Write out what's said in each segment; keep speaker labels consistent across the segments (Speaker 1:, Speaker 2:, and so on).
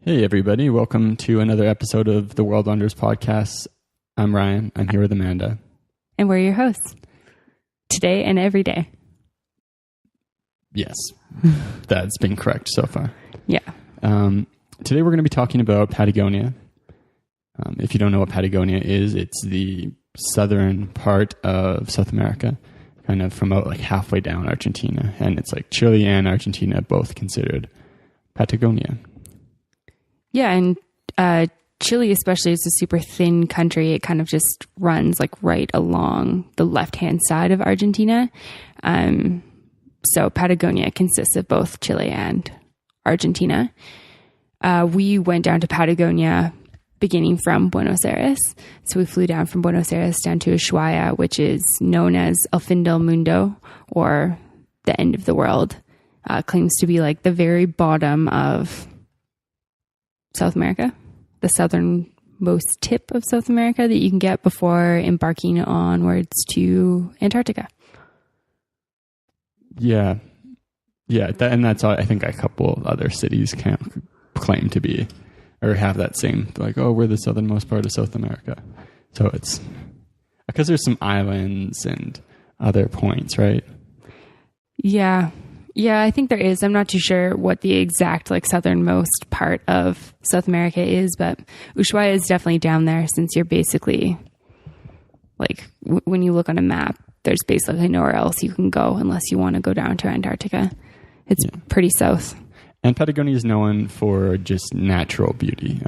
Speaker 1: Hey, everybody. Welcome to another episode of the World Wonders podcast. I'm Ryan. I'm here with Amanda.
Speaker 2: And we're your hosts. Today and every day.
Speaker 1: Yes, that's been correct so far.
Speaker 2: Yeah.
Speaker 1: Today we're going to be talking about Patagonia. If you don't know what Patagonia is, it's the southern part of South America, kind of from about like halfway down Argentina. And it's like Chile and Argentina both considered Patagonia.
Speaker 2: Yeah, and Chile especially is a super thin country. It kind of just runs like right along the left-hand side of Argentina. So Patagonia consists of both Chile and Argentina. We went down to Patagonia beginning from Buenos Aires. So we flew down from Buenos Aires down to Usuaia, which is known as El Fin del Mundo, or the end of the world. Claims to be like the very bottom of South America, the southernmost tip of South America that you can get before embarking onwards to Antarctica.
Speaker 1: Yeah. And that's all. I think a couple other cities can claim to be or have that same, like, oh, we're the southernmost part of South America. So it's because there's some islands and other points, right?
Speaker 2: Yeah, I think there is. I'm not too sure what the exact like southernmost part of South America is, but Ushuaia is definitely down there, since you're basically like when you look on a map, there's basically nowhere else you can go unless you want to go down to Antarctica. It's pretty south.
Speaker 1: And Patagonia is known for just natural beauty.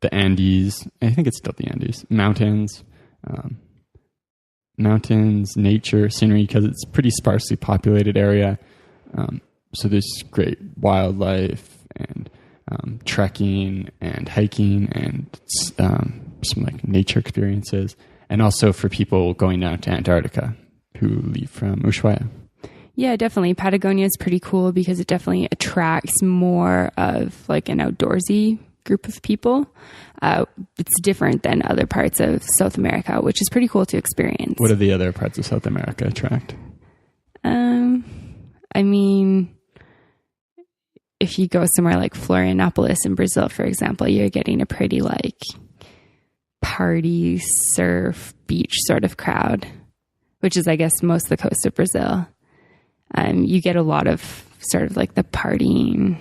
Speaker 1: The Andes, I think it's still the Andes, mountains, nature, scenery, because it's a pretty sparsely populated area. So there's great wildlife and trekking and hiking and some like nature experiences. And also for people going down to Antarctica who leave from Ushuaia.
Speaker 2: Yeah, definitely. Patagonia is pretty cool because it definitely attracts more of like an outdoorsy group of people. It's different than other parts of South America, which is pretty cool to experience.
Speaker 1: What do the other parts of South America attract?
Speaker 2: I mean, if you go somewhere like Florianopolis in Brazil, for example, you're getting a pretty like party, surf, beach sort of crowd, which is, I guess, most of the coast of Brazil. You get a lot of sort of like the partying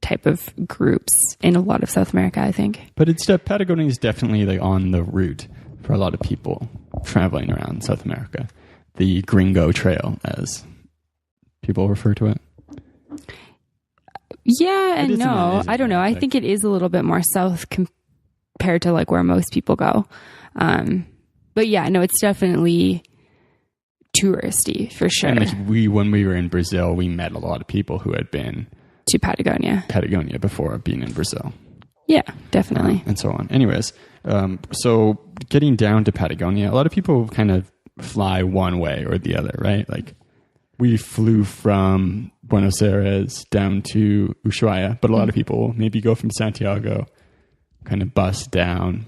Speaker 2: type of groups in a lot of South America, I think.
Speaker 1: But Patagonia is definitely like on the route for a lot of people traveling around South America. The Gringo Trail, as people refer to it.
Speaker 2: Yeah and no. I don't know. I think it is a little bit more south compared to like where most people go. But yeah, no, it's definitely touristy for sure.
Speaker 1: And like when we were in Brazil, we met a lot of people who had been
Speaker 2: to Patagonia
Speaker 1: before being in Brazil.
Speaker 2: Yeah, definitely.
Speaker 1: And so on. Anyways, so getting down to Patagonia, a lot of people kind of fly one way or the other, right? Like we flew from Buenos Aires down to Ushuaia, but a lot of people maybe go from Santiago, kind of bus down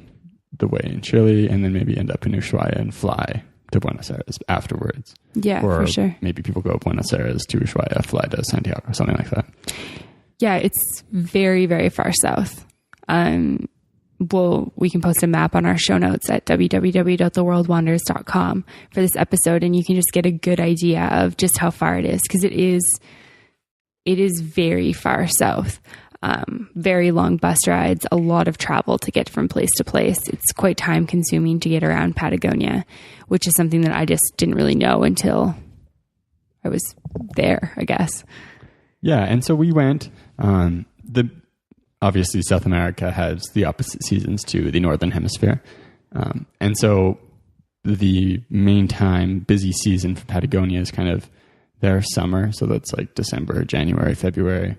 Speaker 1: the way in Chile, and then maybe end up in Ushuaia and fly to Buenos Aires afterwards.
Speaker 2: Yeah,
Speaker 1: or
Speaker 2: for sure.
Speaker 1: Maybe people go Buenos Aires to Ushuaia, fly to Santiago, something like that.
Speaker 2: Yeah, it's very, very far south. We can post a map on our show notes at www.theworldwanders.com for this episode, and you can just get a good idea of just how far it is, because it is very far south. Very long bus rides, a lot of travel to get from place to place. It's quite time consuming to get around Patagonia, which is something that I just didn't really know until I was there, I guess.
Speaker 1: Yeah. And so we went, obviously South America has the opposite seasons to the Northern Hemisphere. And so the main busy season for Patagonia is kind of their summer. So that's like December, January, February,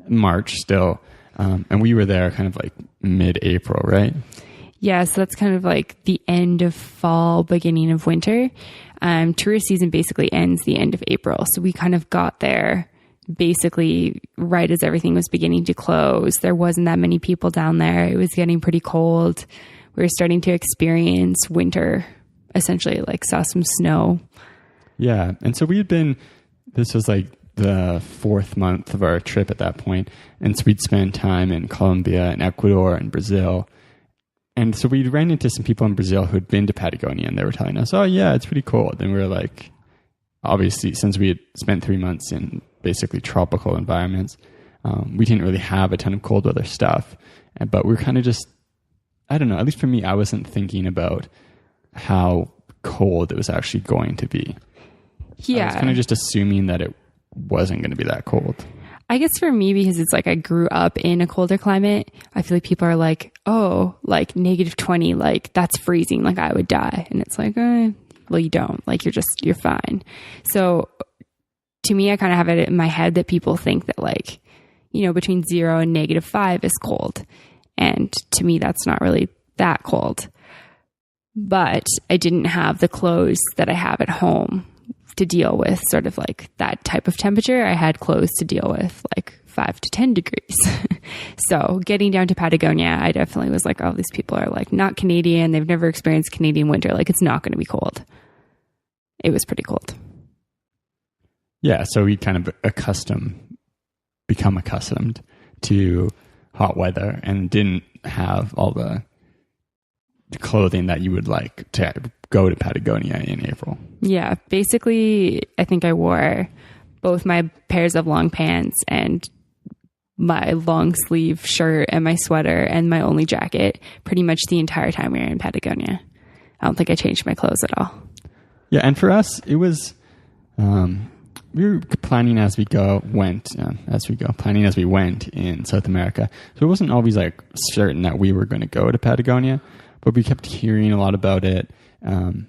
Speaker 1: March still. And we were there kind of like mid-April, right?
Speaker 2: Yeah, so that's kind of like the end of fall, beginning of winter. Tourist season basically ends the end of April. So we kind of got there basically right as everything was beginning to close. There wasn't that many people down there. It was getting pretty cold. We were starting to experience winter, essentially, like saw some snow.
Speaker 1: Yeah. And so this was like the fourth month of our trip at that point, and so we'd spend time in Colombia and Ecuador and Brazil. And so we ran into some people in Brazil who'd been to Patagonia, and they were telling us, oh yeah, it's pretty cold. And we were like, obviously, since we had spent 3 months in basically tropical environments, we didn't really have a ton of cold weather stuff. But we were kind of just, I don't know, at least for me, I wasn't thinking about how cold it was actually going to be.
Speaker 2: Yeah.
Speaker 1: I was kind of just assuming that it wasn't going to be that cold.
Speaker 2: I guess for me, because it's like I grew up in a colder climate, I feel like people are like, oh, like -20, like that's freezing, like I would die. And it's like, well, you don't. Like you're fine. So to me, I kind of have it in my head that people think that like, between 0 and -5 is cold. And to me, that's not really that cold. But I didn't have the clothes that I have at home to deal with sort of like that type of temperature. I had clothes to deal with like 5 to 10 degrees. So getting down to Patagonia, I definitely was like, oh, these people are like not Canadian. They've never experienced Canadian winter. Like it's not going to be cold. It was pretty cold.
Speaker 1: Yeah. So we kind of become accustomed to hot weather and didn't have all the clothing that you would like to go to Patagonia in April.
Speaker 2: Yeah, basically, I think I wore both my pairs of long pants and my long sleeve shirt and my sweater and my only jacket pretty much the entire time we were in Patagonia. I don't think I changed my clothes at all.
Speaker 1: Yeah, and for us, it was, we were planning as we went in South America. So it wasn't always like certain that we were going to go to Patagonia, but we kept hearing a lot about it. And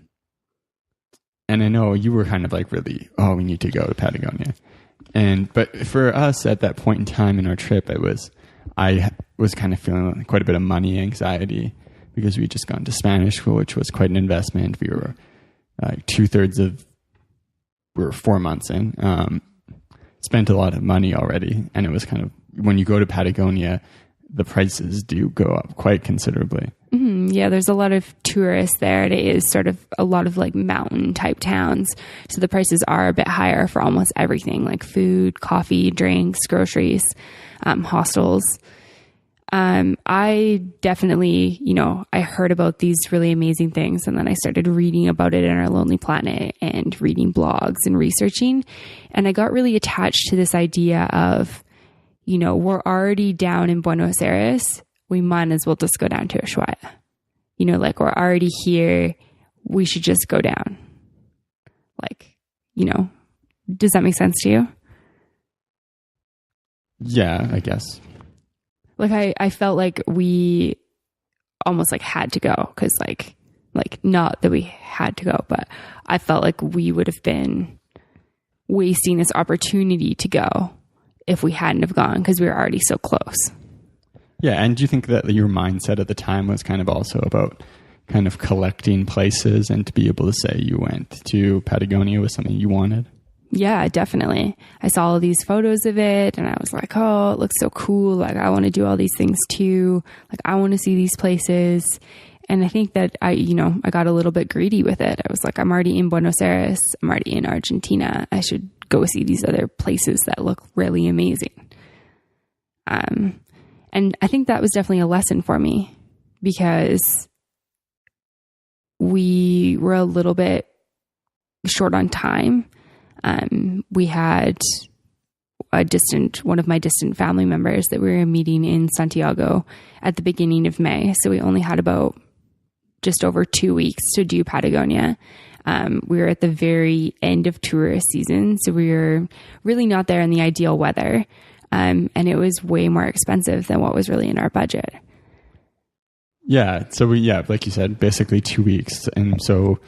Speaker 1: I know you were kind of like really, oh, we need to go to Patagonia. But for us at that point in time in our trip, I was kind of feeling quite a bit of money anxiety because we'd just gone to Spanish school, which was quite an investment. We were like we were 4 months in, spent a lot of money already. And it was kind of, when you go to Patagonia, the prices do go up quite considerably.
Speaker 2: Mm-hmm. Yeah, there's a lot of tourists there. It is sort of a lot of like mountain type towns. So the prices are a bit higher for almost everything, like food, coffee, drinks, groceries, hostels. I definitely, I heard about these really amazing things, and then I started reading about it in Our Lonely Planet and reading blogs and researching. And I got really attached to this idea of, we're already down in Buenos Aires. We might as well just go down to Usuaia. Like we're already here. We should just go down. Like, does that make sense to you?
Speaker 1: Yeah, I guess.
Speaker 2: Like I felt like we almost like had to go because like not that we had to go, but I felt like we would have been wasting this opportunity to go if we hadn't have gone because we were already so close.
Speaker 1: Yeah, and do you think that your mindset at the time was kind of also about kind of collecting places and to be able to say you went to Patagonia was something you wanted?
Speaker 2: Yeah, definitely. I saw all these photos of it and I was like, oh, it looks so cool. Like I want to do all these things too. Like I want to see these places. And I think that I got a little bit greedy with it. I was like, I'm already in Buenos Aires. I'm already in Argentina. I should go see these other places that look really amazing. And I think that was definitely a lesson for me because we were a little bit short on time. We had one of my distant family members that we were meeting in Santiago at the beginning of May. So we only had about just over 2 weeks to do Patagonia. We were at the very end of tourist season. So we were really not there in the ideal weather. And it was way more expensive than what was really in our budget.
Speaker 1: Yeah. So like you said, basically 2 weeks. And so,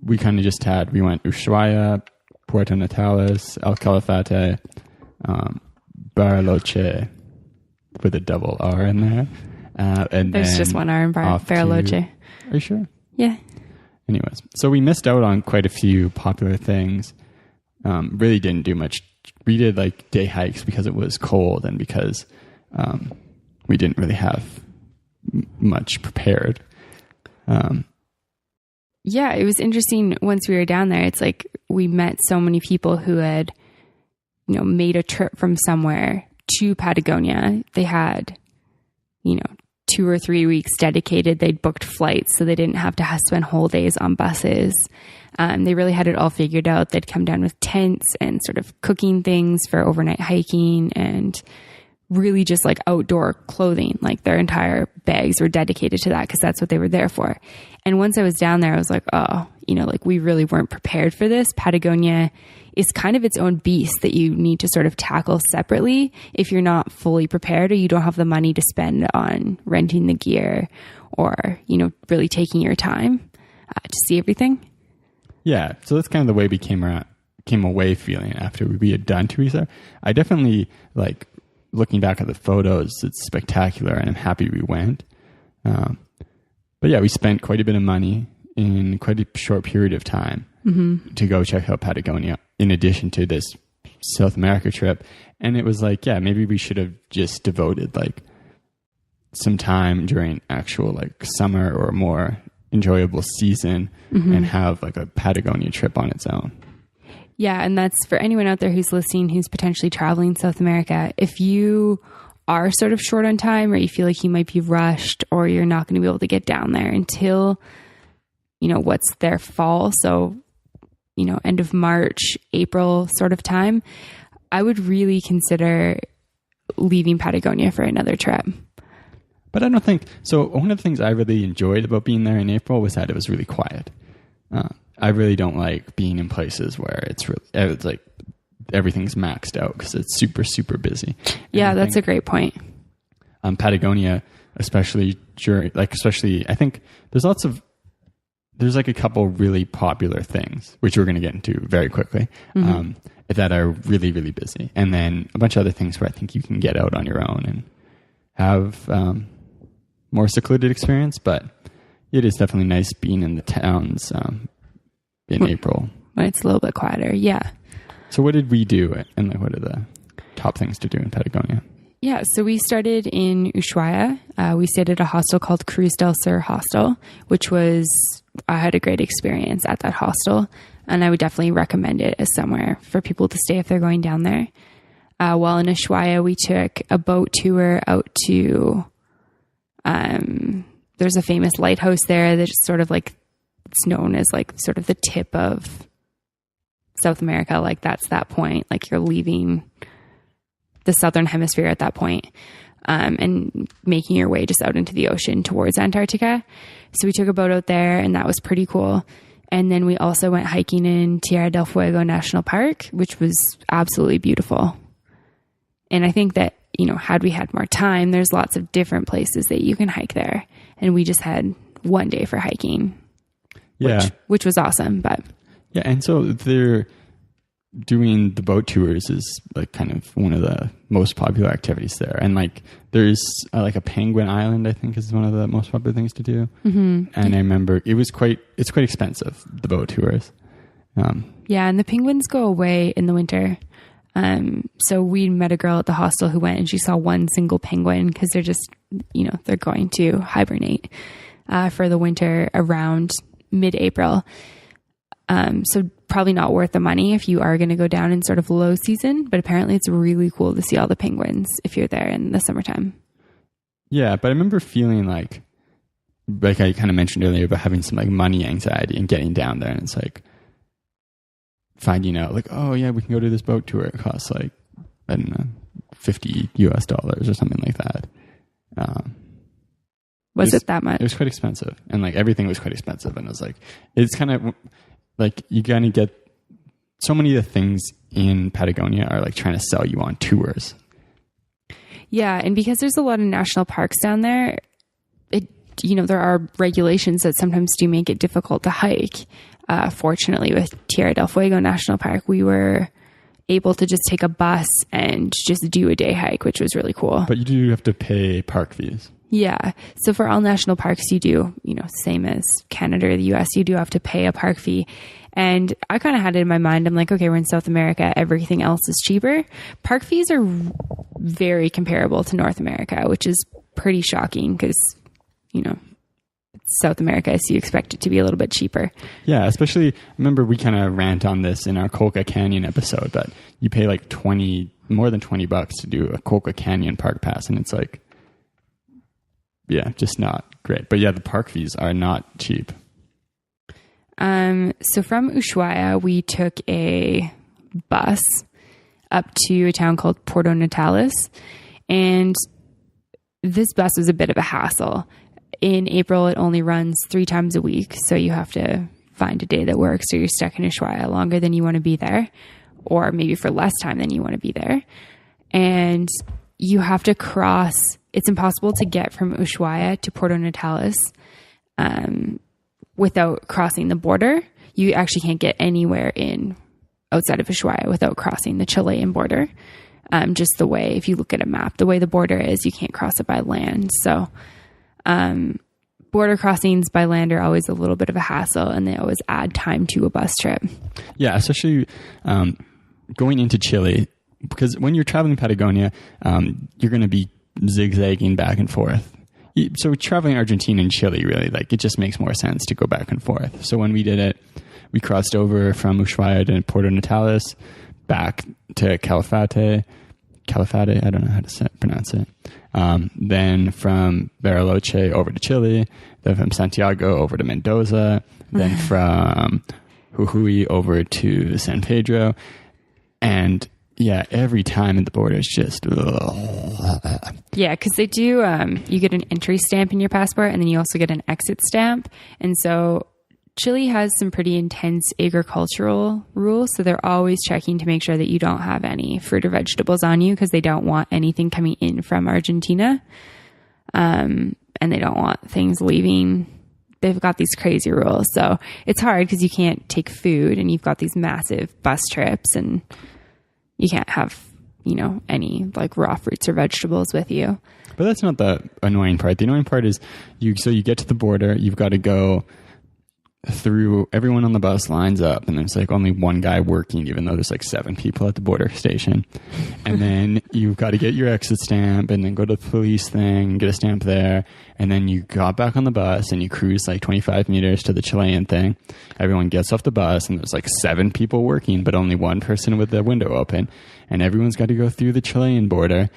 Speaker 1: we kind of we went Usuaia, Puerto Natales, El Calafate, Bariloche with a double R in there. And
Speaker 2: there's just one R in Bariloche.
Speaker 1: Are you sure?
Speaker 2: Yeah.
Speaker 1: Anyways, so we missed out on quite a few popular things. Really didn't do much. We did like day hikes because it was cold and because we didn't really have much prepared.
Speaker 2: Yeah, it was interesting once we were down there. It's like we met so many people who had, made a trip from somewhere to Patagonia. They had, 2 or 3 weeks dedicated. They'd booked flights so they didn't have to spend whole days on buses. They really had it all figured out. They'd come down with tents and sort of cooking things for overnight hiking and really just like outdoor clothing. Like their entire bags were dedicated to that because that's what they were there for. And once I was down there, I was like, oh, we really weren't prepared for this. Patagonia is kind of its own beast that you need to sort of tackle separately if you're not fully prepared or you don't have the money to spend on renting the gear or, really taking your time to see everything.
Speaker 1: Yeah. So that's kind of the way we came away feeling after we had done 2 weeks there. I definitely looking back at the photos, it's spectacular and I'm happy we went. But yeah, we spent quite a bit of money in quite a short period of time to go check out Patagonia in addition to this South America trip. And it was maybe we should have just devoted some time during actual summer or more enjoyable season and have a Patagonia trip on its own.
Speaker 2: Yeah. And that's for anyone out there who's listening, who's potentially traveling South America. If you are sort of short on time or you feel like you might be rushed or you're not going to be able to get down there until, what's their fall. So, end of March, April sort of time, I would really consider leaving Patagonia for another trip.
Speaker 1: But I don't think so. One of the things I really enjoyed about being there in April was that it was really quiet. I really don't like being in places where it's everything's maxed out because it's super, super busy.
Speaker 2: Yeah, that's a great point.
Speaker 1: Patagonia, especially I think there's a couple really popular things, which we're going to get into very quickly, that are really, really busy. And then a bunch of other things where I think you can get out on your own and have more secluded experience. But it is definitely nice being in the towns in April.
Speaker 2: When it's a little bit quieter, yeah.
Speaker 1: So what did we do, and what are the top things to do in Patagonia?
Speaker 2: Yeah, so we started in Usuaia. We stayed at a hostel called Cruz del Sur Hostel, I had a great experience at that hostel, and I would definitely recommend it as somewhere for people to stay if they're going down there. While in Usuaia, we took a boat tour out to, there's a famous lighthouse there that's sort of it's known as sort of the tip of South America. That's that point. You're leaving the southern hemisphere at that point, and making your way just out into the ocean towards Antarctica. So we took a boat out there and that was pretty cool. And then we also went hiking in Tierra del Fuego National Park, which was absolutely beautiful. And I think that, had we had more time, there's lots of different places that you can hike there. And we just had one day for hiking.
Speaker 1: Yeah.
Speaker 2: Which was awesome, but
Speaker 1: yeah. And so they're doing the boat tours is kind of one of the most popular activities there. And there's a penguin island, I think is one of the most popular things to do. And I remember it's quite expensive, the boat tours.
Speaker 2: Yeah. And the penguins go away in the winter. So we met a girl at the hostel who went and she saw one single penguin because they're just, they're going to hibernate, for the winter around mid-April. So probably not worth the money if you are going to go down in sort of low season, but apparently it's really cool to see all the penguins if you're there in the summertime.
Speaker 1: Yeah. But I remember feeling like I kind of mentioned earlier about having some money anxiety and getting down there. And it's finding out oh yeah, we can go to this boat tour. It costs I don't know, $50 or something like that.
Speaker 2: Was it that much?
Speaker 1: It was quite expensive. And everything was quite expensive. And it was it's kind of you gotta get so many of the things in Patagonia are trying to sell you on tours.
Speaker 2: Yeah. And because there's a lot of national parks down there, there are regulations that sometimes do make it difficult to hike. Fortunately with Tierra del Fuego National Park, we were able to just take a bus and just do a day hike, which was really cool.
Speaker 1: But you do have to pay park fees.
Speaker 2: Yeah. So for all national parks, you do, same as Canada or the US, you do have to pay a park fee. And I kind of had it in my mind. I'm like, okay, we're in South America. Everything else is cheaper. Park fees are very comparable to North America, which is pretty shocking because, South America, so you expect it to be a little bit cheaper.
Speaker 1: Yeah, especially, remember we kind of rant on this in our Colca Canyon episode, but you pay like more than $20 to do a Colca Canyon park pass, and it's like, yeah, just not great. But yeah, the park fees are not cheap.
Speaker 2: So from Usuaia, we took a bus up to a town called Puerto Natales, and this bus was a bit of a hassle. In April, it only runs 3 times a week, so you have to find a day that works, or you're stuck in Usuaia longer than you want to be there, or maybe for less time than you want to be there. And you have to cross, it's impossible to get from Usuaia to Puerto Natales without crossing the border. You actually can't get anywhere outside of Usuaia without crossing the Chilean border. Just the way, if you look at a map, the way the border is, you can't cross it by land. So border crossings by land are always a little bit of a hassle, and they always add time to a bus trip.
Speaker 1: Yeah, especially going into Chile, because when you're traveling Patagonia, you're going to be zigzagging back and forth. So traveling Argentina and Chile, really, like, it just makes more sense to go back and forth. So when we did it, we crossed over from Usuaia to Puerto Natales, back to Calafate, I don't know how to pronounce it. Then from Bariloche over to Chile, then from Santiago over to Mendoza, then from Jujuy over to San Pedro. And yeah, every time at the border is just...
Speaker 2: Yeah, because they do, you get an entry stamp in your passport, and then you also get an exit stamp. And so Chile has some pretty intense agricultural rules, so they're always checking to make sure that you don't have any fruit or vegetables on you, because they don't want anything coming in from Argentina. And they don't want things leaving. They've got these crazy rules. So it's hard because you can't take food, and you've got these massive bus trips, and you can't have, any like raw fruits or vegetables with you.
Speaker 1: But that's not the annoying part. The annoying part is you get to the border, you've got to go through, everyone on the bus lines up, and there's like only one guy working, even though there's like 7 people at the border station. And then you've got to get your exit stamp, and then go to the police thing, get a stamp there, and then you got back on the bus and you cruise like 25 meters to the Chilean thing. Everyone gets off the bus, and there's like 7 people working, but only one person with the window open, and everyone's got to go through the Chilean border,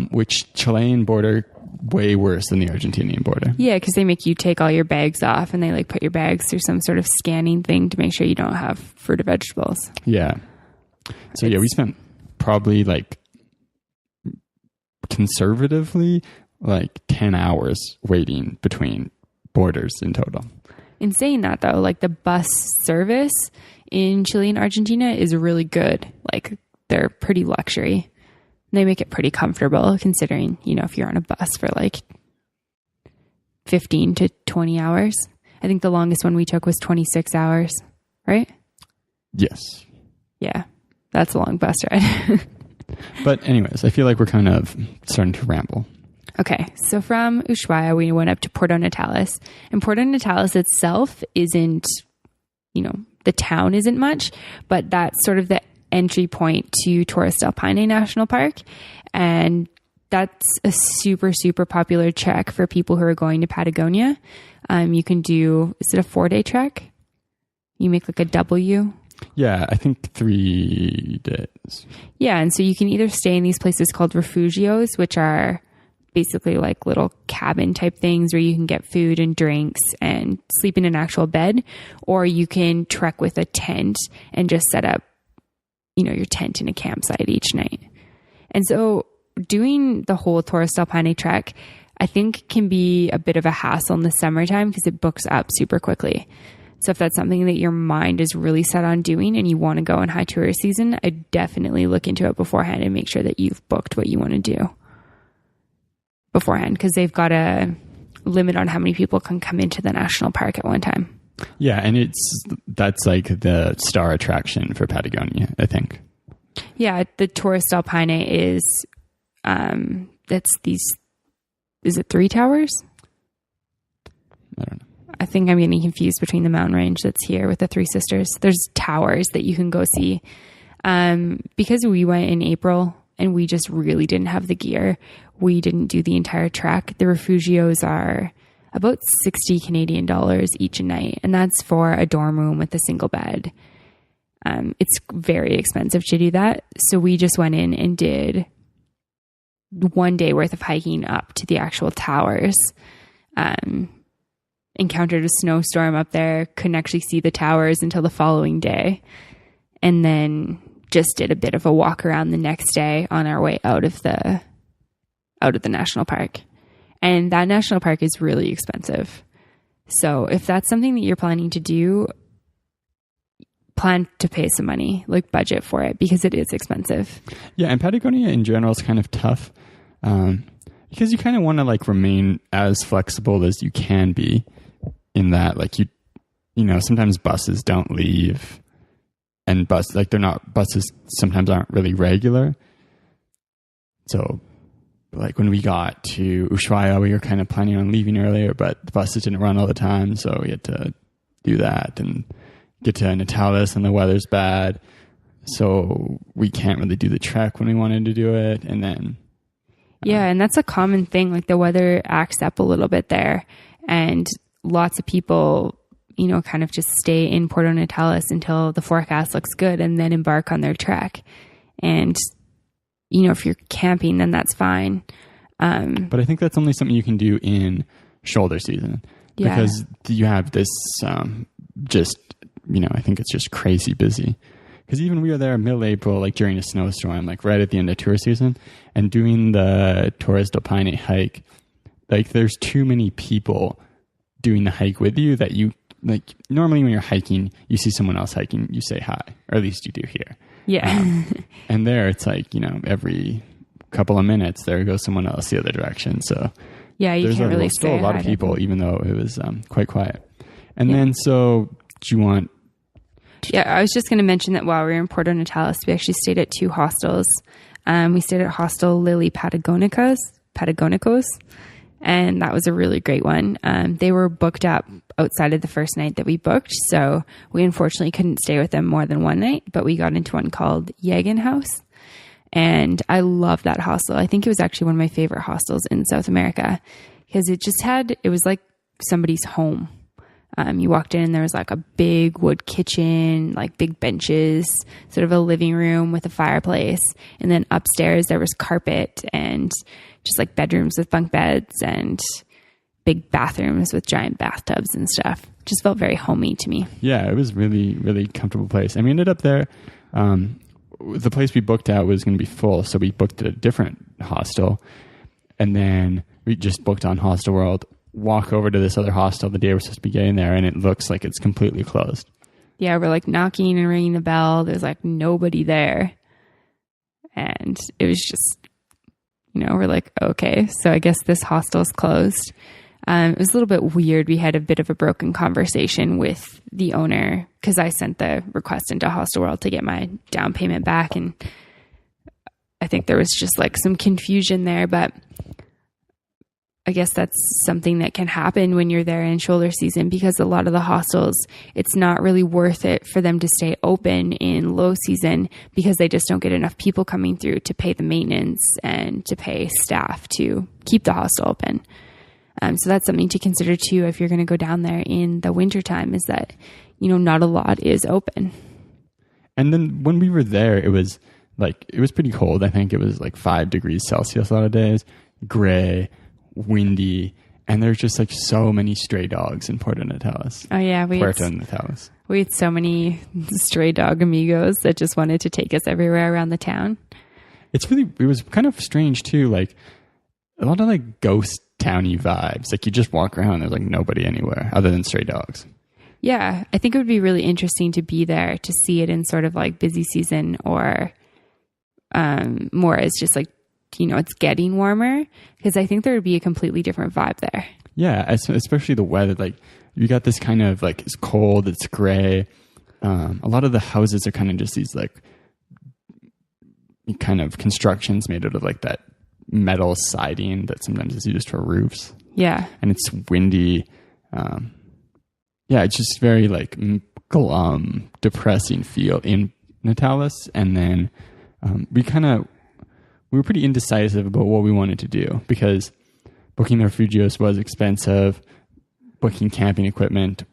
Speaker 1: which Chilean border way worse than the Argentinian border.
Speaker 2: Yeah, because they make you take all your bags off, and they like put your bags through some sort of scanning thing to make sure you don't have fruit or vegetables.
Speaker 1: Yeah. So yeah, we spent probably like conservatively like 10 hours waiting between borders in total.
Speaker 2: In saying that though, like the bus service in Chile and Argentina is really good. Like they're pretty luxury. They make it pretty comfortable, considering, if you're on a bus for like 15 to 20 hours. I think the longest one we took was 26 hours, right?
Speaker 1: Yes.
Speaker 2: Yeah, that's a long bus ride.
Speaker 1: But anyways, I feel like we're kind of starting to ramble.
Speaker 2: Okay, so from Usuaia, we went up to Puerto Natales. And Puerto Natales itself isn't, the town isn't much, but that's sort of the entry point to Torres del Paine National Park, and that's a super, super popular trek for people who are going to Patagonia. You can do, is it a 4-day trek? You make like a W?
Speaker 1: Yeah, I think 3 days.
Speaker 2: Yeah, and so you can either stay in these places called refugios, which are basically like little cabin type things where you can get food and drinks and sleep in an actual bed, or you can trek with a tent and just set up your tent in a campsite each night. And so doing the whole Torres del Paine trek, I think, can be a bit of a hassle in the summertime because it books up super quickly. So if that's something that your mind is really set on doing and you want to go in high tourist season, I definitely look into it beforehand and make sure that you've booked what you want to do beforehand, because they've got a limit on how many people can come into the national park at one time.
Speaker 1: Yeah, and that's like the star attraction for Patagonia, I think.
Speaker 2: Yeah, the Torres del Paine is is it 3 towers?
Speaker 1: I don't know.
Speaker 2: I think I'm getting confused between the mountain range that's here with the 3 sisters. There's towers that you can go see. Because we went in April and we just really didn't have the gear, we didn't do the entire trek. The refugios are about 60 Canadian dollars each a night. And that's for a dorm room with a single bed. It's very expensive to do that. So we just went in and did 1 day worth of hiking up to the actual towers. Encountered a snowstorm up there, couldn't actually see the towers until the following day. And then just did a bit of a walk around the next day on our way out of the national park. And that national park is really expensive. So if that's something that you're planning to do, plan to pay some money, like budget for it, because it is expensive. Yeah,
Speaker 1: and Patagonia in general is kind of tough because you kind of want to like remain as flexible as you can be in that, like you know, sometimes buses don't leave, and buses sometimes aren't really regular. So like when we got to Usuaia, we were kind of planning on leaving earlier, but the buses didn't run all the time, so we had to do that and get to Natales, and the weather's bad, so we can't really do the trek when we wanted to do it. And then
Speaker 2: and that's a common thing, like the weather acts up a little bit there, and lots of people, you know, kind of just stay in Puerto Natales until the forecast looks good and then embark on their trek. And you know, if you're camping, then that's fine.
Speaker 1: But I think that's only something you can do in shoulder season, because you have this just, you know, I think it's just crazy busy. Because even we were there mid-April, like during a snowstorm, like right at the end of tour season, and doing the Torres del Paine hike, like there's too many people doing the hike with you that you, like normally when you're hiking, you see someone else hiking, you say hi, or at least you do here.
Speaker 2: Yeah.
Speaker 1: And there it's like, you know, every couple of minutes, there goes someone else the other direction. So
Speaker 2: yeah, you can't really say
Speaker 1: still a lot of people, even though it was quite quiet. And then, so do you want...
Speaker 2: Yeah, I was just going to mention that while we were in Puerto Natales, we actually stayed at 2 hostels. We stayed at Hostel Lily Patagonicos, and that was a really great one. They were booked up outside of the first night that we booked, so we unfortunately couldn't stay with them more than one night, but we got into one called Yagan House, and I love that hostel. I think it was actually one of my favorite hostels in South America, because it was like somebody's home. You walked in and there was like a big wood kitchen, like big benches, sort of a living room with a fireplace. And then upstairs there was carpet and just like bedrooms with bunk beds and big bathrooms with giant bathtubs and stuff. Just felt very homey to me.
Speaker 1: Yeah, it was really, really comfortable place. And we ended up there. The place we booked out was going to be full, so we booked at a different hostel. And then we just booked on Hostel World. Walk over to this other hostel the day we're supposed to be getting there, and it looks like it's completely closed.
Speaker 2: Yeah, we're like knocking and ringing the bell. There's like nobody there. And it was just, you know, we're like, okay, so I guess this hostel's closed. It was a little bit weird. We had a bit of a broken conversation with the owner because I sent the request into Hostel World to get my down payment back. And I think there was just like some confusion there, but I guess that's something that can happen when you're there in shoulder season, because a lot of the hostels, it's not really worth it for them to stay open in low season because they just don't get enough people coming through to pay the maintenance and to pay staff to keep the hostel open. So that's something to consider too if you're going to go down there in the wintertime, is that, you know, not a lot is open.
Speaker 1: And then when we were there, it was pretty cold. I think it was like 5 degrees Celsius a lot of days, gray, windy, and there's just like so many stray dogs in Puerto Natales.
Speaker 2: Oh yeah,
Speaker 1: Puerto Natales.
Speaker 2: We had so many stray dog amigos that just wanted to take us everywhere around the town.
Speaker 1: It was kind of strange too, like a lot of like ghost towny vibes. Like you just walk around, there's like nobody anywhere other than stray dogs.
Speaker 2: Yeah, I think it would be really interesting to be there to see it in sort of like busy season, or more as just like, you know, it's getting warmer, because I think there would be a completely different vibe there.
Speaker 1: Yeah, especially the weather. Like you got this kind of like, it's cold, it's gray. A lot of the houses are kind of just these like kind of constructions made out of like that metal siding that sometimes is used for roofs.
Speaker 2: Yeah. And
Speaker 1: it's windy. Yeah, it's just very like glum, depressing feel in Natales. And then we were pretty indecisive about what we wanted to do, because booking the refugios was expensive. booking camping equipment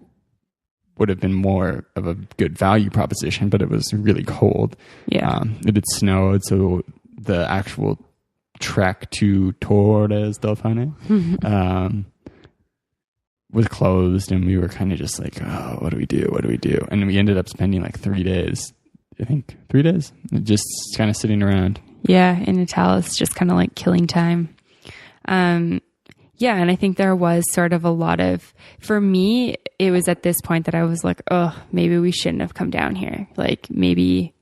Speaker 1: would have been more of a good value proposition, but it was really cold.
Speaker 2: Yeah.
Speaker 1: It had snowed, so the actual trek to Torres del Paine was closed, and we were kind of just like, oh, what do we do? What do we do? And we ended up spending like 3 days, I think 3 days, just kind of sitting around.
Speaker 2: Yeah, in Natales, just kind of like killing time. Yeah, and I think there was sort of a lot of, for me, it was at this point that I was like, oh, maybe we shouldn't have come down here. Like maybe,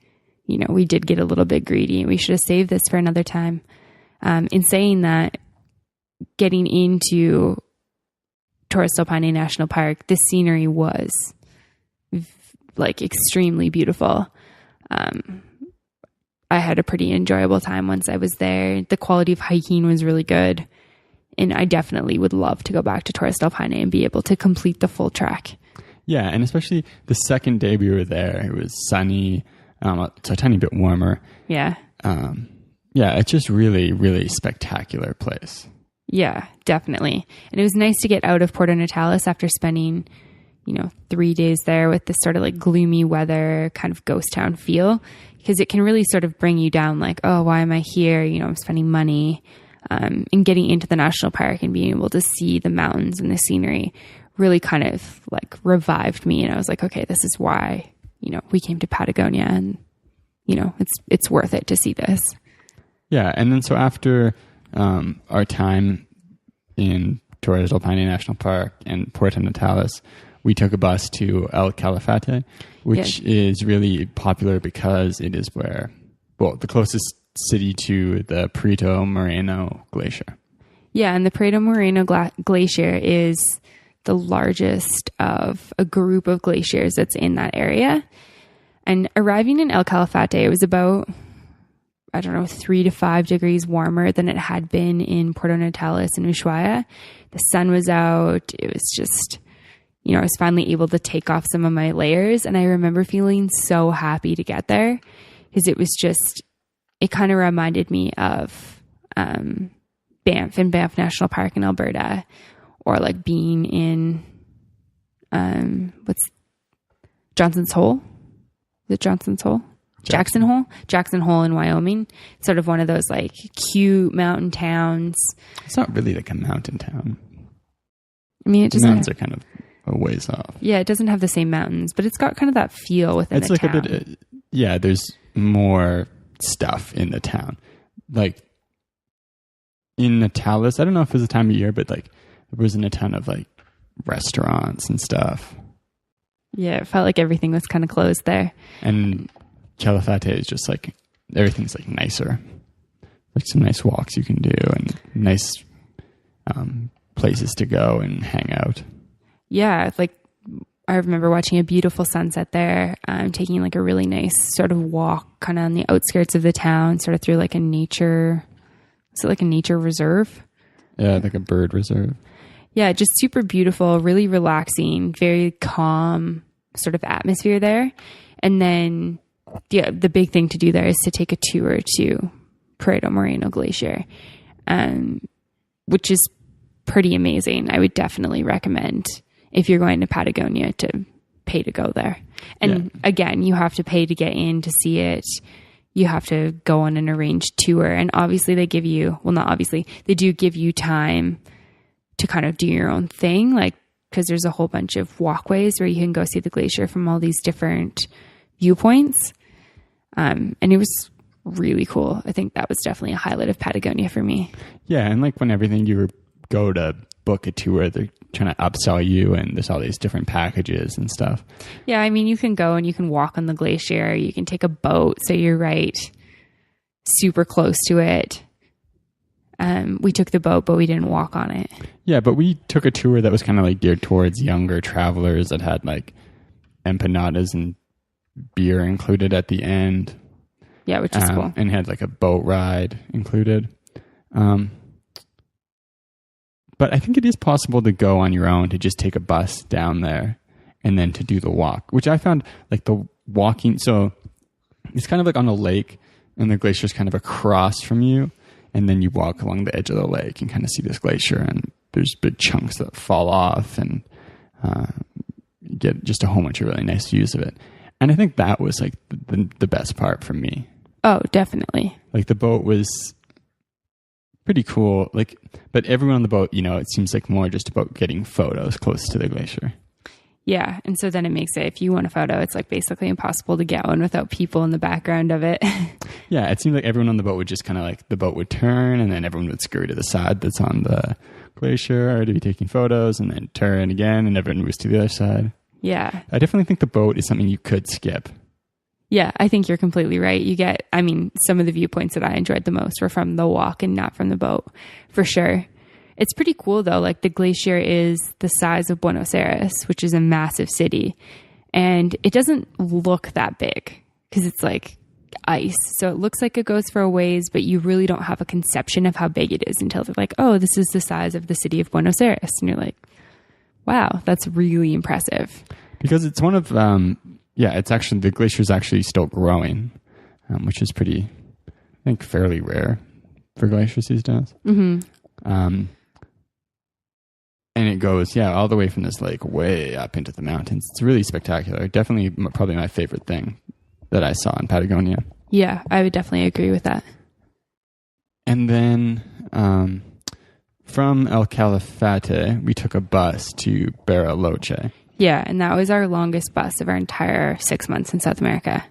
Speaker 2: you know, we did get a little bit greedy and we should have saved this for another time. In saying that, getting into Torres del Paine National Park, the scenery was like extremely beautiful. I had a pretty enjoyable time once I was there. The quality of hiking was really good. And I definitely would love to go back to Torres del Paine and be able to complete the full trek.
Speaker 1: Yeah, and especially the second day we were there, it was sunny, it's a tiny bit warmer.
Speaker 2: Yeah.
Speaker 1: Yeah, it's just really, really spectacular place.
Speaker 2: Yeah, definitely. And it was nice to get out of Puerto Natales after spending, 3 days there with this sort of like gloomy weather, kind of ghost town feel, because it can really sort of bring you down like, oh, why am I here? I'm spending money. And getting into the national park and being able to see the mountains and the scenery really kind of like revived me. And I was like, okay, this is why, we came to Patagonia, and, it's worth it to see this.
Speaker 1: Yeah. And then so after our time in Torres del Paine National Park and Puerto Natales, we took a bus to El Calafate, which is really popular because it is where, the closest city to the Perito Moreno Glacier.
Speaker 2: Yeah, and the Perito Moreno Glacier is the largest of a group of glaciers that's in that area. And arriving in El Calafate, it was about, 3 to 5 degrees warmer than it had been in Puerto Natales and Usuaia. The sun was out. It was just, I was finally able to take off some of my layers. And I remember feeling so happy to get there, because it was just, it kind of reminded me of Banff and Banff National Park in Alberta, or like being in what's Johnson's Hole? Is it Johnson's Hole? Jackson Hole? Jackson Hole in Wyoming. Sort of one of those like cute mountain towns.
Speaker 1: It's not really like a mountain town.
Speaker 2: I mean, it just
Speaker 1: the mountains are kind of a ways off.
Speaker 2: Yeah, it doesn't have the same mountains, but it's got kind of that feel within
Speaker 1: it's
Speaker 2: the
Speaker 1: like
Speaker 2: town.
Speaker 1: a bit. There's more stuff in the town. Like in Natales, I don't know if it was the time of year, but like there wasn't a ton of like restaurants and stuff.
Speaker 2: Yeah, it felt like everything was kind of closed there.
Speaker 1: And Calafate is just like, everything's like nicer. Like some nice walks you can do and nice places to go and hang out.
Speaker 2: Yeah, like I remember watching a beautiful sunset there, taking like a really nice sort of walk kind of on the outskirts of the town, sort of through like a nature, is it like a nature reserve?
Speaker 1: Yeah, like a bird reserve.
Speaker 2: Yeah, just super beautiful, really relaxing, very calm sort of atmosphere there. And then the big thing to do there is to take a tour to Perito Moreno Glacier, which is pretty amazing. I would definitely recommend, if you're going to Patagonia, to pay to go there. And again, you have to pay to get in to see it. You have to go on an arranged tour. And obviously they give you, they do give you time to kind of do your own thing. Like, because there's a whole bunch of walkways where you can go see the glacier from all these different viewpoints. And it was really cool. I think that was definitely a highlight of Patagonia for me.
Speaker 1: Yeah. And like when everything you go to book a tour, they're trying to upsell you, and there's all these different packages and stuff.
Speaker 2: Yeah, I mean, you can go and you can walk on the glacier. You can take a boat, so you're right super close to it. We took the boat, but we didn't walk on it. Yeah,
Speaker 1: but we took a tour that was kind of like geared towards younger travelers, that had like empanadas and beer included at the end.
Speaker 2: Yeah, which is cool.
Speaker 1: And had like a boat ride included. But I think it is possible to go on your own, to just take a bus down there and then to do the walk, which I found like the walking. So it's kind of like on a lake, and the glacier is kind of across from you. And then you walk along the edge of the lake and kind of see this glacier, and there's big chunks that fall off. And get just a whole bunch of really nice views of it. And I think that was like the best part for me.
Speaker 2: Oh, definitely.
Speaker 1: Like the boat was pretty cool. Like, but everyone on the boat, you know, it seems like more just about getting photos close to the glacier.
Speaker 2: Yeah. And so then it makes it, if you want a photo, it's like basically impossible to get one without people in the background of it.
Speaker 1: Yeah. It seemed like everyone on the boat would just kind of like, the boat would turn and then everyone would scurry to the side that's on the glacier to be taking photos, and then turn again and everyone moves to the other side.
Speaker 2: Yeah.
Speaker 1: I definitely think the boat is something you could skip.
Speaker 2: Yeah, I think you're completely right. Some of the viewpoints that I enjoyed the most were from the walk and not from the boat, for sure. It's pretty cool though. Like the glacier is the size of Buenos Aires, which is a massive city. And it doesn't look that big because it's like ice. So it looks like it goes for a ways, but you really don't have a conception of how big it is until they're like, oh, this is the size of the city of Buenos Aires. And you're like, wow, that's really impressive.
Speaker 1: Because it's one of, the glacier is actually still growing, which is pretty, I think, fairly rare for glaciers these days.
Speaker 2: Mm-hmm.
Speaker 1: And it goes, all the way from this lake way up into the mountains. It's really spectacular. Definitely, probably my favorite thing that I saw in Patagonia.
Speaker 2: Yeah, I would definitely agree with that.
Speaker 1: And then from El Calafate, we took a bus to Bariloche.
Speaker 2: Yeah, and that was our longest bus of our entire 6 months in South America.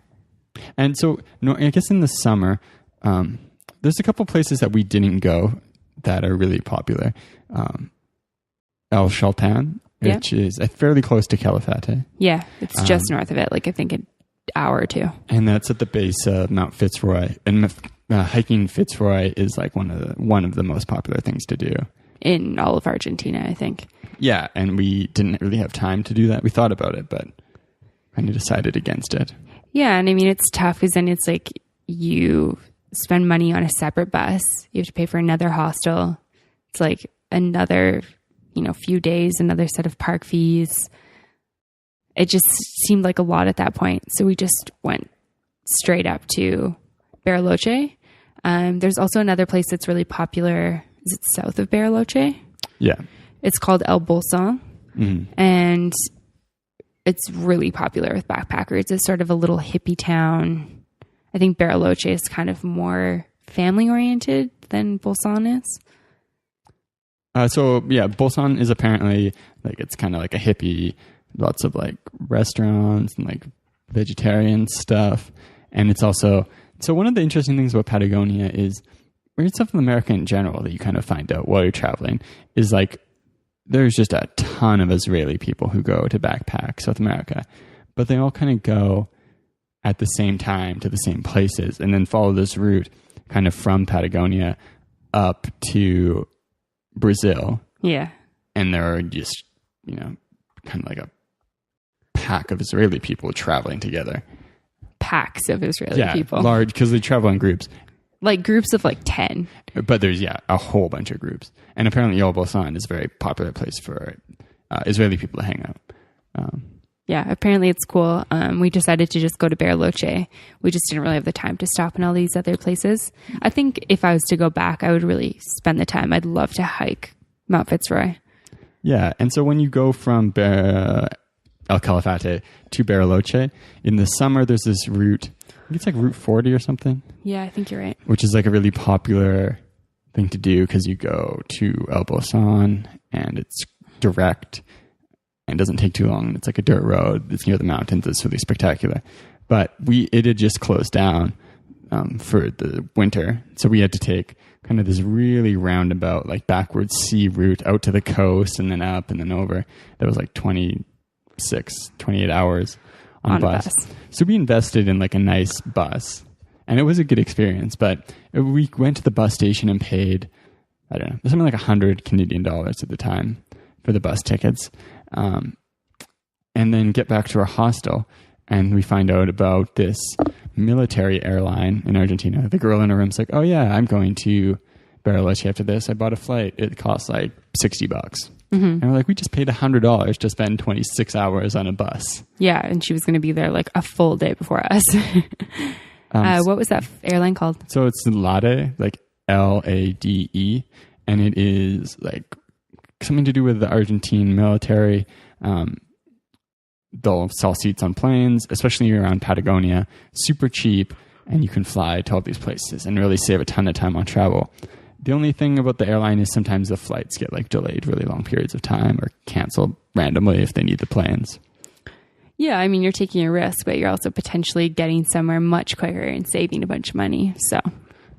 Speaker 2: And
Speaker 1: so, I guess in the summer, there's a couple places that we didn't go that are really popular. El Chaltén, which is fairly close to Calafate.
Speaker 2: Yeah, it's just north of it, like I think an hour or two.
Speaker 1: And that's at the base of Mount Fitzroy. And hiking Fitzroy is like one of the most popular things to do.
Speaker 2: In all of Argentina, I think.
Speaker 1: Yeah, and we didn't really have time to do that. We thought about it, but kind of decided against it.
Speaker 2: Yeah, and I mean, it's tough because then it's like you spend money on a separate bus. You have to pay for another hostel. It's like another, few days, another set of park fees. It just seemed like a lot at that point. So we just went straight up to Bariloche. There's also another place that's really popular. Is it south of Bariloche?
Speaker 1: Yeah.
Speaker 2: It's called El Bolsón.
Speaker 1: Mm-hmm.
Speaker 2: And it's really popular with backpackers. It's sort of a little hippie town. I think Bariloche is kind of more family oriented than Bolsón is.
Speaker 1: Bolsón is apparently like, it's kind of like a hippie, lots of like restaurants and like vegetarian stuff. And it's also, so one of the interesting things about Patagonia is weird stuff in America in general that you kind of find out while you're traveling is like, there's just a ton of Israeli people who go to backpack South America, but they all kind of go at the same time to the same places and then follow this route kind of from Patagonia up to Brazil.
Speaker 2: Yeah.
Speaker 1: And there are just, kind of like a pack of Israeli people traveling together.
Speaker 2: Packs of Israeli people.
Speaker 1: Large, because they travel in groups.
Speaker 2: Like groups of like 10.
Speaker 1: But there's, a whole bunch of groups. And apparently El Bolsón is a very popular place for Israeli people to hang out.
Speaker 2: Yeah, apparently it's cool. We decided to just go to Bariloche. We just didn't really have the time to stop in all these other places. I think if I was to go back, I would really spend the time. I'd love to hike Mount Fitzroy.
Speaker 1: Yeah, and so when you go from El Calafate to Bariloche, in the summer there's this route, I think it's like Route 40 or something.
Speaker 2: Yeah, I think you're right.
Speaker 1: Which is like a really popular thing to do because you go to El Bolsón and it's direct. And doesn't take too long. It's like a dirt road. It's near the mountains. It's really spectacular. But it had just closed down for the winter. So we had to take kind of this really roundabout, like backwards sea route out to the coast and then up and then over. That was like 28 hours on a bus. So we invested in like a nice bus. And it was a good experience. But we went to the bus station and paid, I don't know, something like 100 Canadian dollars at the time for the bus tickets. And then get back to our hostel and we find out about this military airline in Argentina. The girl in her room's like, oh yeah, I'm going to Bariloche after this. I bought a flight. It costs like $60. Mm-hmm. And we're like, we just paid $100 to spend 26 hours on a bus.
Speaker 2: Yeah. And she was going to be there like a full day before us. What was that airline called?
Speaker 1: So it's LADE, like LADE. And it is like something to do with the Argentine military. They'll sell seats on planes, especially around Patagonia, super cheap, and you can fly to all these places and really save a ton of time on travel. The only thing about the airline is sometimes the flights get like delayed really long periods of time or canceled randomly if they need the planes.
Speaker 2: Yeah, I mean, you're taking a risk, but you're also potentially getting somewhere much quicker and saving a bunch of money. So,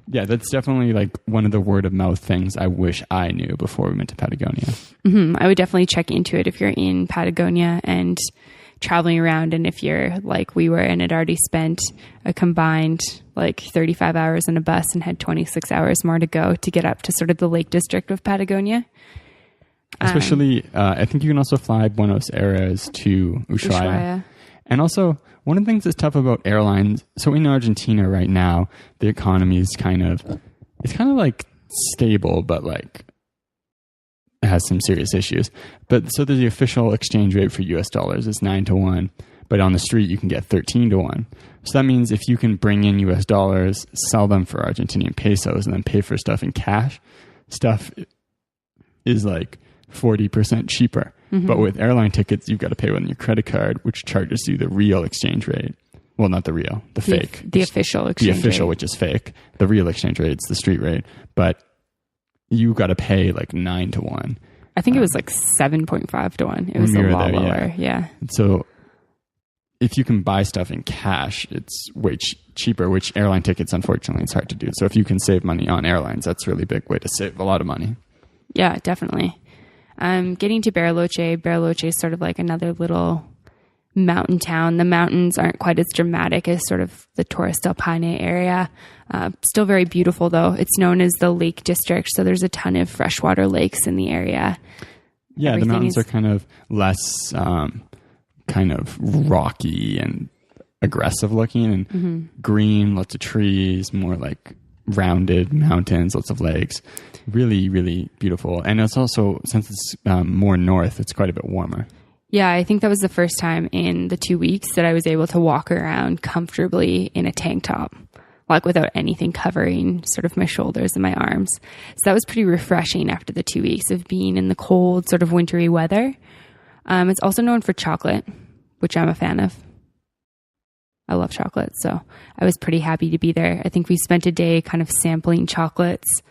Speaker 1: yeah, that's definitely like one of the word of mouth things I wish I knew before we went to Patagonia.
Speaker 2: Mm-hmm. I would definitely check into it if you're in Patagonia and traveling around, and if you're like we were and had already spent a combined like 35 hours on a bus and had 26 hours more to go to get up to sort of the Lake District of Patagonia.
Speaker 1: Especially, I think you can also fly Buenos Aires to Usuaia. And also, one of the things that's tough about airlines, so in Argentina right now, the economy is kind of like stable, but like it has some serious issues. But so the official exchange rate for US dollars is 9-1, but on the street you can get 13-1. So that means if you can bring in US dollars, sell them for Argentinian pesos, and then pay for stuff in cash, stuff is like 40% cheaper. Mm-hmm. But with airline tickets, you've got to pay with your credit card, which charges you the real exchange rate. Well, not the real, the fake.
Speaker 2: The official exchange rate.
Speaker 1: The official, which is fake. The real exchange rate, it's the street rate. But you got to pay like 9-1.
Speaker 2: I think it was like 7.5-1. It was a lot lower. Yeah.
Speaker 1: So if you can buy stuff in cash, it's way cheaper, which airline tickets, unfortunately, it's hard to do. So if you can save money on airlines, that's a really big way to save a lot of money.
Speaker 2: Yeah, definitely. Getting to Bariloche is sort of like another little mountain town. The mountains aren't quite as dramatic as sort of the Torres del Paine area. Still very beautiful, though. It's known as the Lake District, so there's a ton of freshwater lakes in the area.
Speaker 1: Yeah, the mountains are kind of less kind of rocky and aggressive looking and green, lots of trees, more like rounded mountains, lots of lakes. Really, really beautiful. And it's also, since it's more north, it's quite a bit warmer.
Speaker 2: Yeah, I think that was the first time in the 2 weeks that I was able to walk around comfortably in a tank top, like without anything covering sort of my shoulders and my arms. So that was pretty refreshing after the 2 weeks of being in the cold, sort of wintry weather. It's also known for chocolate, which I'm a fan of. I love chocolate, so I was pretty happy to be there. I think we spent a day kind of sampling chocolates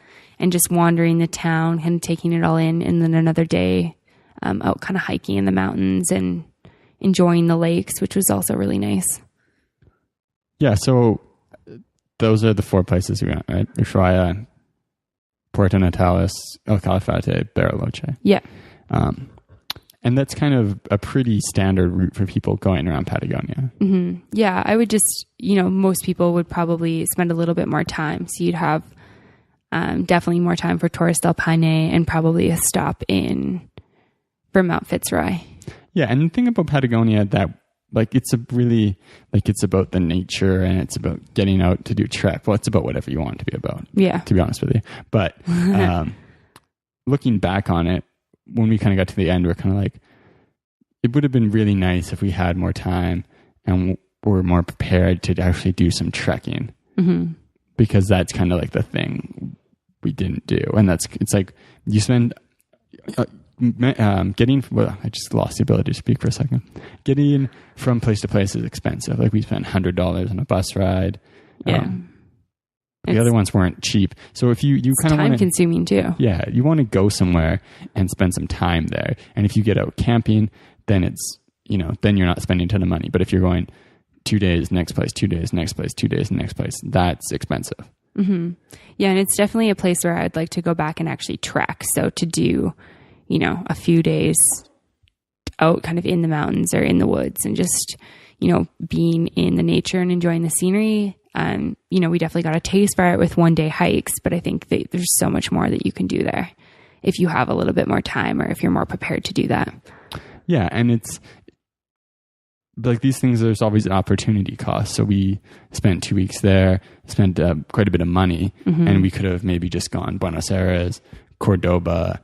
Speaker 2: and just wandering the town and taking it all in, and then another day out kind of hiking in the mountains and enjoying the lakes, which was also really nice.
Speaker 1: Yeah, so those are the 4 places we went, right? Usuaia, Puerto Natales, El Calafate, Bariloche.
Speaker 2: Yeah.
Speaker 1: And that's kind of a pretty standard route for people going around Patagonia.
Speaker 2: Mm-hmm. Yeah, I would just, most people would probably spend a little bit more time. So you'd have definitely more time for Torres del Paine and probably a stop for Mount Fitzroy. Yeah,
Speaker 1: and the thing about Patagonia that like it's it's about the nature and it's about getting out to do trek. Well, it's about whatever you want it to be about.
Speaker 2: Yeah.
Speaker 1: To be honest with you. But looking back on it, when we kind of got to the end, we're kind of like, it would have been really nice if we had more time and were more prepared to actually do some trekking. Mm-hmm. Because that's kind of like the thing we didn't do. And it's like you spend I just lost the ability to speak for a second. Getting from place to place is expensive. Like we spent $100 on a bus ride.
Speaker 2: Yeah.
Speaker 1: The other ones weren't cheap. So if you kind of
Speaker 2: time consuming too.
Speaker 1: Yeah. You want to go somewhere and spend some time there. And if you get out camping, then it's, then you're not spending a ton of money. But if you're going 2 days, next place, 2 days, next place, 2 days, next place, that's expensive.
Speaker 2: Mm-hmm. Yeah. And it's definitely a place where I'd like to go back and actually trek. So to do, a few days out kind of in the mountains or in the woods and just, being in the nature and enjoying the scenery. We definitely got a taste for it with 1 day hikes, but I think that there's so much more that you can do there if you have a little bit more time or if you're more prepared to do that.
Speaker 1: Yeah. And it's like these things, there's always an opportunity cost. So we spent 2 weeks there, spent quite a bit of money, and we could have maybe just gone Buenos Aires, Cordoba,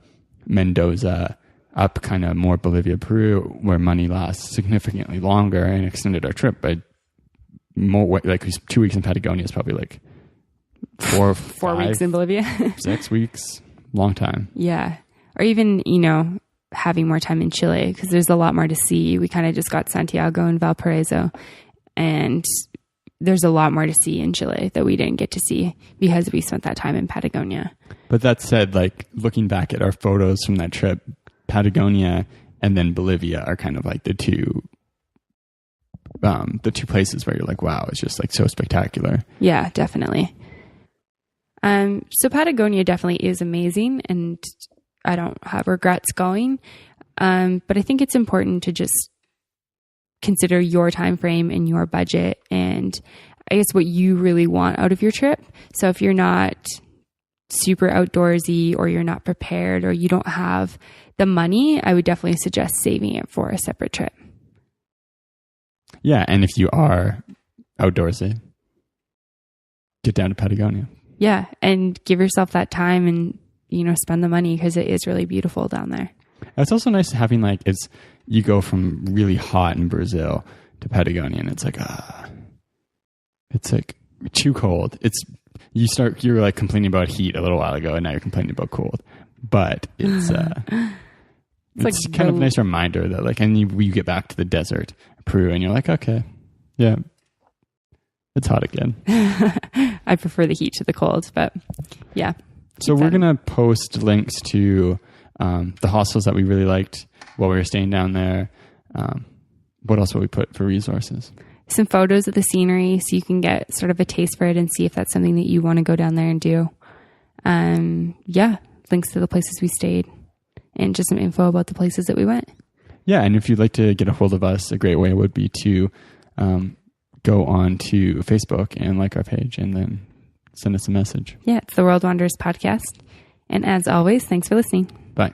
Speaker 1: Mendoza, up kind of more Bolivia, Peru, where money lasts significantly longer, and extended our trip by more, like 2 weeks in Patagonia is probably like 4
Speaker 2: 5, weeks in Bolivia,
Speaker 1: 6 weeks, long time.
Speaker 2: Yeah. Or even, having more time in Chile because there's a lot more to see. We kind of just got Santiago and Valparaiso, and there's a lot more to see in Chile that we didn't get to see because we spent that time in Patagonia.
Speaker 1: But that said, like looking back at our photos from that trip, Patagonia and then Bolivia are kind of like the two places where you're like, wow, it's just like so spectacular.
Speaker 2: Yeah, definitely. So Patagonia definitely is amazing, and I don't have regrets going. But I think it's important to just consider your time frame and your budget, and I guess what you really want out of your trip. So if you're not super outdoorsy, or you're not prepared, or you don't have the money, I would definitely suggest saving it for a separate trip.
Speaker 1: Yeah, and if you are outdoorsy, get down to Patagonia.
Speaker 2: Yeah, and give yourself that time and, spend the money because it is really beautiful down there.
Speaker 1: It's also nice having you go from really hot in Brazil to Patagonia and it's like too cold. You were like complaining about heat a little while ago and now you're complaining about cold. But it's it's kind of a nice reminder that and you get back to the desert, Peru, and you're like, okay, yeah, it's hot again.
Speaker 2: I prefer the heat to the cold, but yeah.
Speaker 1: So we're going to post links to the hostels that we really liked while we were staying down there. What else will we put for resources?
Speaker 2: Some photos of the scenery so you can get sort of a taste for it and see if that's something that you want to go down there and do. Links to the places we stayed and just some info about the places that we went.
Speaker 1: Yeah, and if you'd like to get a hold of us, a great way would be to go on to Facebook and like our page and then send us a message.
Speaker 2: Yeah, it's the World Wanderers Podcast. And as always, thanks for listening.
Speaker 1: Bye.